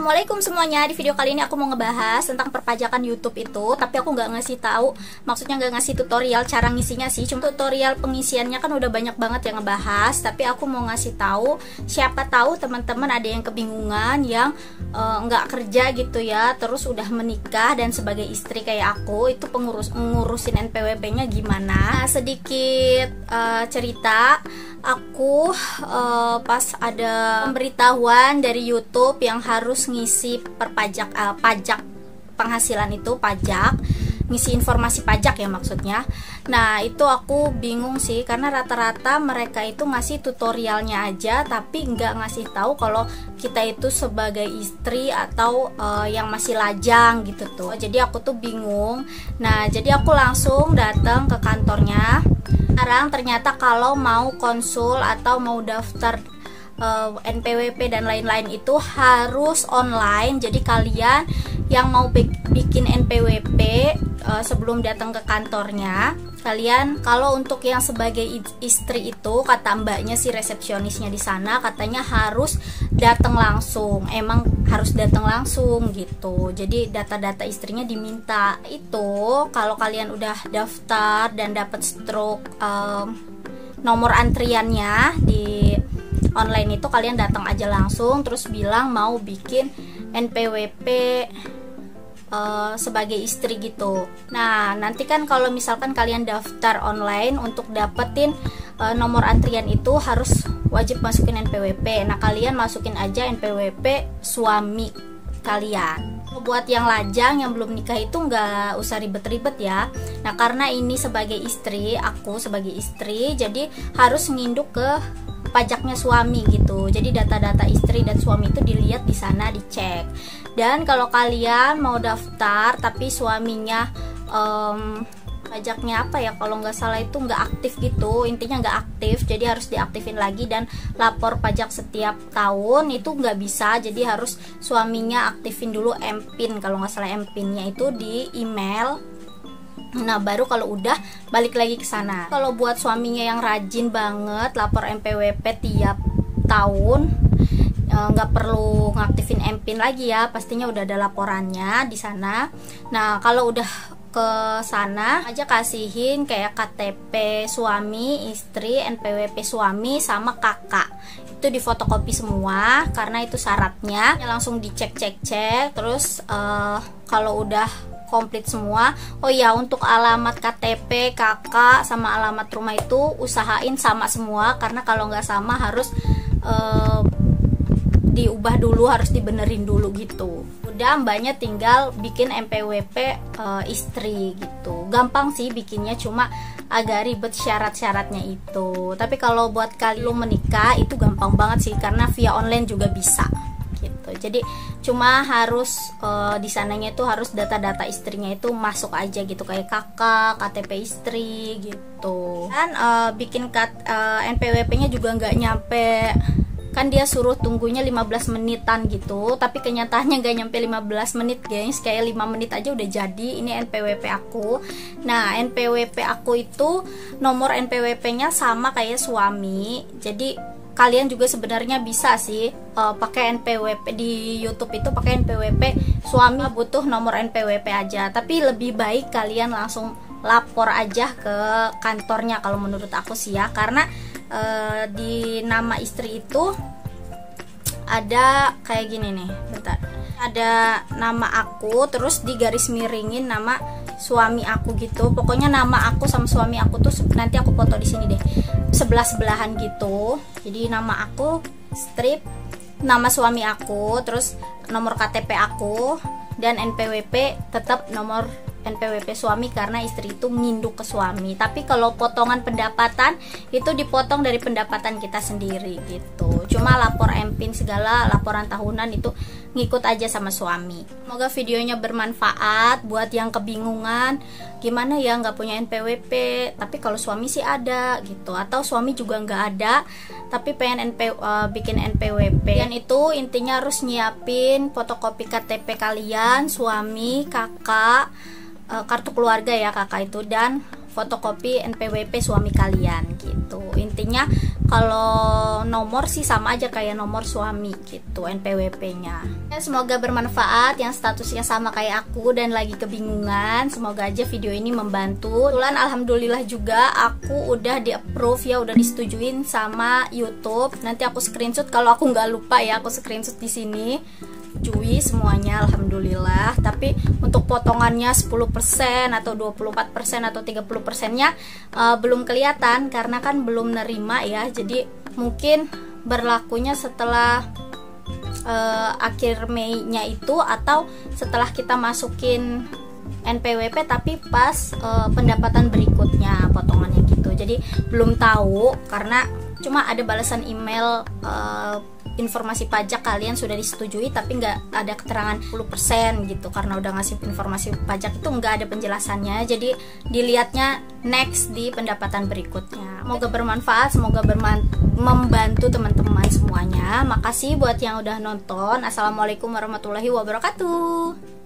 Assalamualaikum semuanya. Di video kali ini aku mau ngebahas tentang perpajakan YouTube itu, tapi aku nggak ngasih tahu, maksudnya nggak ngasih tutorial cara ngisinya sih. Cuma tutorial pengisiannya kan udah banyak banget yang ngebahas, tapi aku mau ngasih tahu, siapa tahu teman-teman ada yang kebingungan, yang nggak kerja gitu ya, terus udah menikah dan sebagai istri kayak aku, itu ngurusin NPWP-nya gimana. Nah, sedikit cerita, aku pas ada pemberitahuan dari YouTube yang harus ngisi pajak penghasilan itu, ngisi informasi pajak ya maksudnya. Nah, itu aku bingung sih, karena rata-rata mereka itu ngasih tutorialnya aja, tapi nggak ngasih tahu kalau kita itu sebagai istri atau yang masih lajang gitu tuh. Jadi aku tuh bingung. Nah, jadi aku langsung datang ke kantornya. Sekarang ternyata kalau mau konsul atau mau daftar NPWP dan lain-lain itu harus online. Jadi kalian yang mau bikin NPWP sebelum datang ke kantornya, kalian kalau untuk yang sebagai istri itu, kata mbaknya si resepsionisnya di sana, katanya harus datang langsung. Emang harus datang langsung gitu. Jadi data-data istrinya diminta. Itu kalau kalian udah daftar dan dapat stroke nomor antriannya di online itu, kalian datang aja langsung terus bilang mau bikin NPWP sebagai istri gitu. Nah, nanti kan kalau misalkan kalian daftar online untuk dapetin nomor antrian itu harus wajib masukin NPWP. Nah, kalian masukin aja NPWP suami kalian. Buat yang lajang yang belum nikah itu nggak usah ribet-ribet ya. Nah, karena ini sebagai istri, aku sebagai istri, jadi harus nginduk ke pajaknya suami gitu. Jadi data-data istri dan suami itu dilihat di sana, dicek. Dan kalau kalian mau daftar tapi suaminya pajaknya apa ya, kalau nggak salah itu nggak aktif gitu, intinya nggak aktif, jadi harus diaktifin lagi dan lapor pajak setiap tahun, itu nggak bisa. Jadi harus suaminya aktifin dulu MPIN, kalau nggak salah MPIN-nya itu di email. Nah, baru kalau udah balik lagi ke sana. Kalau buat suaminya yang rajin banget lapor NPWP tiap tahun, nggak perlu ngaktifin MPIN lagi ya, pastinya udah ada laporannya di sana. Nah, kalau udah ke sana aja kasihin kayak KTP suami, istri, NPWP suami sama kakak. Itu difotokopi semua karena itu syaratnya. Langsung dicek-cek-cek, terus kalau udah komplit semua, oh ya, untuk alamat KTP kakak sama alamat rumah itu usahain sama semua, karena kalau nggak sama harus diubah dulu, harus dibenerin dulu gitu. Udah, mbaknya tinggal bikin NPWP istri gitu. Gampang sih bikinnya, cuma agak ribet syarat-syaratnya itu. Tapi kalau buat kalian menikah itu gampang banget sih, karena via online juga bisa gitu. Jadi cuma harus di sananya itu harus data-data istrinya itu masuk aja gitu, kayak kakak, KTP istri gitu. Dan bikin NPWP-nya juga nggak nyampe, kan dia suruh tunggunya 15 menitan gitu, tapi kenyataannya nggak nyampe 15 menit guys, kayak 5 menit aja udah jadi. Ini NPWP aku. Nah, NPWP aku itu nomor NPWP-nya sama kayak suami, jadi kalian juga sebenarnya bisa sih pakai NPWP di YouTube itu, pakai NPWP suami, butuh nomor NPWP aja. Tapi lebih baik kalian langsung lapor aja ke kantornya kalau menurut aku sih ya, karena di nama istri itu ada kayak gini nih, bentar, ada nama aku, terus di garis miringin nama suami aku gitu. Pokoknya nama aku sama suami aku tuh nanti aku foto di sini deh, sebelah-sebelahan gitu. Jadi nama aku, strip, nama suami aku, terus nomor KTP aku, dan NPWP tetap nomor NPWP suami karena istri itu nginduk ke suami. Tapi kalau potongan pendapatan itu dipotong dari pendapatan kita sendiri gitu. Cuma lapor MPIN segala, laporan tahunan itu ngikut aja sama suami. Semoga videonya bermanfaat buat yang kebingungan gimana ya nggak punya NPWP tapi kalau suami sih ada gitu, atau suami juga nggak ada tapi pengen bikin NPWP. Dan itu intinya harus nyiapin fotokopi KTP kalian, suami, kakak, kartu keluarga ya kakak itu, dan fotokopi NPWP suami kalian gitu. Intinya intinya kalau nomor sih sama aja kayak nomor suami gitu, NPWP-nya. Semoga bermanfaat yang statusnya sama kayak aku dan lagi kebingungan. Semoga aja video ini membantu. Kebetulan alhamdulillah juga aku udah di approve ya, udah disetujuin sama YouTube. Nanti aku screenshot kalau aku nggak lupa ya, aku screenshot di sini. Cuy semuanya alhamdulillah. Tapi untuk potongannya 10% atau 24% atau 30%-nya belum kelihatan karena kan belum nerima ya. Jadi mungkin berlakunya setelah akhir Mei-nya itu, atau setelah kita masukin NPWP tapi pas pendapatan berikutnya potongannya gitu. Jadi belum tahu karena cuma ada balasan email informasi pajak kalian sudah disetujui, tapi nggak ada keterangan 10% gitu, karena udah ngasih informasi pajak itu nggak ada penjelasannya. Jadi dilihatnya next di pendapatan berikutnya. Semoga bermanfaat, semoga membantu teman-teman semuanya. Makasih buat yang udah nonton. Assalamualaikum warahmatullahi wabarakatuh.